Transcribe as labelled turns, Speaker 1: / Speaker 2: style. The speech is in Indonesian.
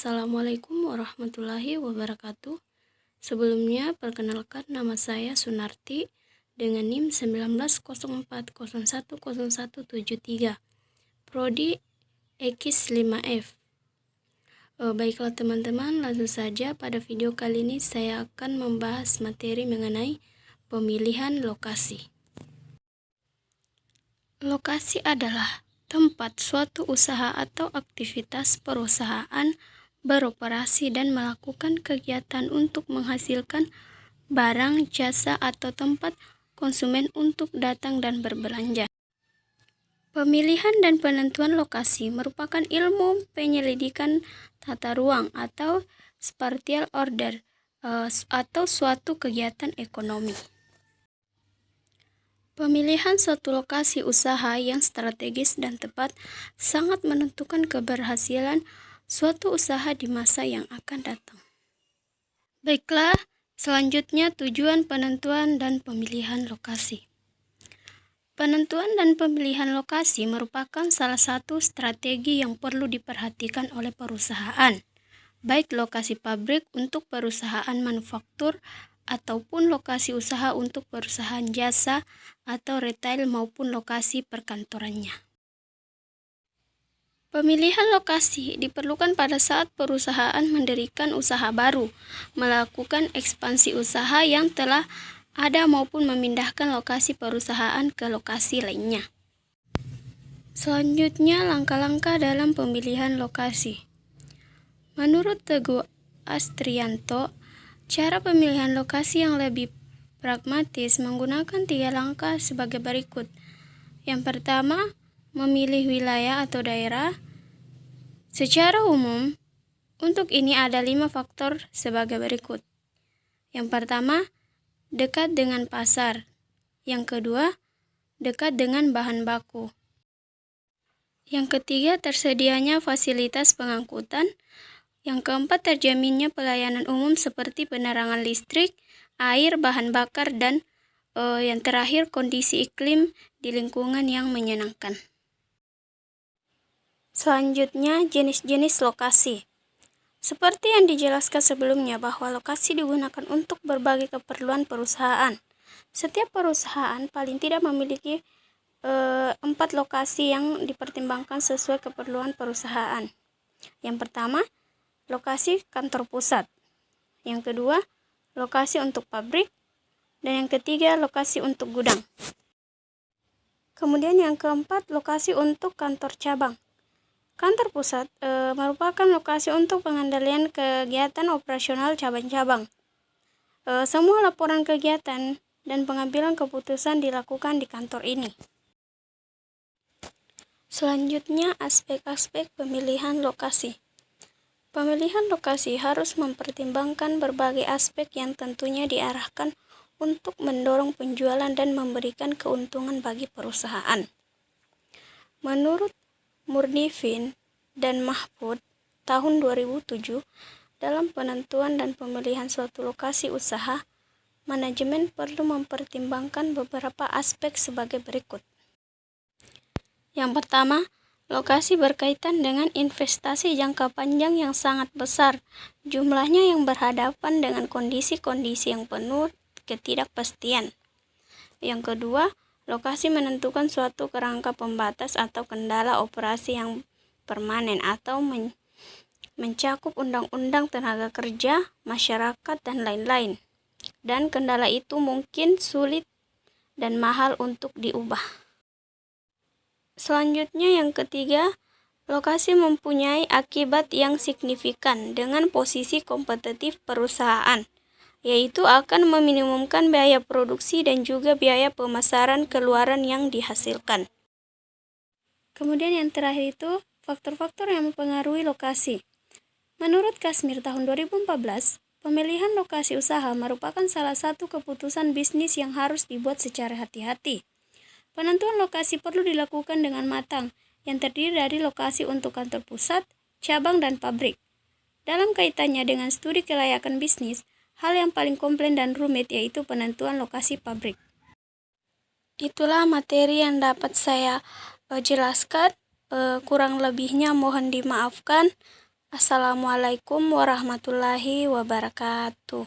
Speaker 1: Assalamualaikum warahmatullahi wabarakatuh. Sebelumnya, perkenalkan nama saya Sunarti dengan NIM 1904010173, Prodi Ekis 5F. Baiklah teman-teman, langsung saja pada video kali ini saya akan membahas materi mengenai pemilihan lokasi. Lokasi adalah tempat suatu usaha atau aktivitas perusahaan beroperasi dan melakukan kegiatan untuk menghasilkan barang, jasa, atau tempat konsumen untuk datang dan berbelanja. Pemilihan dan penentuan lokasi merupakan ilmu penyelidikan tata ruang atau spatial order atau suatu kegiatan ekonomi. Pemilihan suatu lokasi usaha yang strategis dan tepat sangat menentukan keberhasilan suatu usaha di masa yang akan datang. Baiklah, selanjutnya tujuan penentuan dan pemilihan lokasi. Penentuan dan pemilihan lokasi merupakan salah satu strategi yang perlu diperhatikan oleh perusahaan, baik lokasi pabrik untuk perusahaan manufaktur ataupun lokasi usaha untuk perusahaan jasa atau retail maupun lokasi perkantorannya. Pemilihan lokasi diperlukan pada saat perusahaan mendirikan usaha baru, melakukan ekspansi usaha yang telah ada maupun memindahkan lokasi perusahaan ke lokasi lainnya. Selanjutnya, langkah-langkah dalam pemilihan lokasi. Menurut Teguh Astrianto, cara pemilihan lokasi yang lebih pragmatis menggunakan 3 langkah sebagai berikut. Yang pertama, memilih wilayah atau daerah. Secara umum, untuk ini ada 5 faktor sebagai berikut. Yang pertama, dekat dengan pasar. Yang kedua, dekat dengan bahan baku. Yang ketiga, tersedianya fasilitas pengangkutan. Yang keempat, terjaminnya pelayanan umum seperti penerangan listrik, air, bahan bakar, dan yang terakhir, kondisi iklim di lingkungan yang menyenangkan. Selanjutnya, jenis-jenis lokasi. Seperti yang dijelaskan sebelumnya bahwa lokasi digunakan untuk berbagai keperluan perusahaan. Setiap perusahaan paling tidak memiliki 4 lokasi yang dipertimbangkan sesuai keperluan perusahaan. Yang pertama, lokasi kantor pusat. Yang kedua, lokasi untuk pabrik. Dan yang ketiga, lokasi untuk gudang. Kemudian yang keempat, lokasi untuk kantor cabang. Kantor pusat merupakan lokasi untuk pengendalian kegiatan operasional cabang-cabang. Semua laporan kegiatan dan pengambilan keputusan dilakukan di kantor ini. Selanjutnya, aspek-aspek pemilihan lokasi. Pemilihan lokasi harus mempertimbangkan berbagai aspek yang tentunya diarahkan untuk mendorong penjualan dan memberikan keuntungan bagi perusahaan. Menurut Murdivin dan Mahfud tahun 2007, dalam penentuan dan pemilihan suatu lokasi usaha, manajemen perlu mempertimbangkan beberapa aspek sebagai berikut. Yang pertama, lokasi berkaitan dengan investasi jangka panjang yang sangat besar, jumlahnya yang berhadapan dengan kondisi-kondisi yang penuh ketidakpastian. Yang kedua, lokasi menentukan suatu kerangka pembatas atau kendala operasi yang permanen atau mencakup undang-undang tenaga kerja, masyarakat, dan lain-lain. Dan kendala itu mungkin sulit dan mahal untuk diubah. Selanjutnya yang ketiga, lokasi mempunyai akibat yang signifikan dengan posisi kompetitif perusahaan, yaitu akan meminimumkan biaya produksi dan juga biaya pemasaran keluaran yang dihasilkan. Kemudian yang terakhir itu, faktor-faktor yang mempengaruhi lokasi. Menurut Kasmir tahun 2014, pemilihan lokasi usaha merupakan salah satu keputusan bisnis yang harus dibuat secara hati-hati. Penentuan lokasi perlu dilakukan dengan matang, yang terdiri dari lokasi untuk kantor pusat, cabang, dan pabrik. Dalam kaitannya dengan studi kelayakan bisnis, hal yang paling komplain dan rumit yaitu penentuan lokasi pabrik. Itulah materi yang dapat saya jelaskan, kurang lebihnya mohon dimaafkan. Assalamualaikum warahmatullahi wabarakatuh.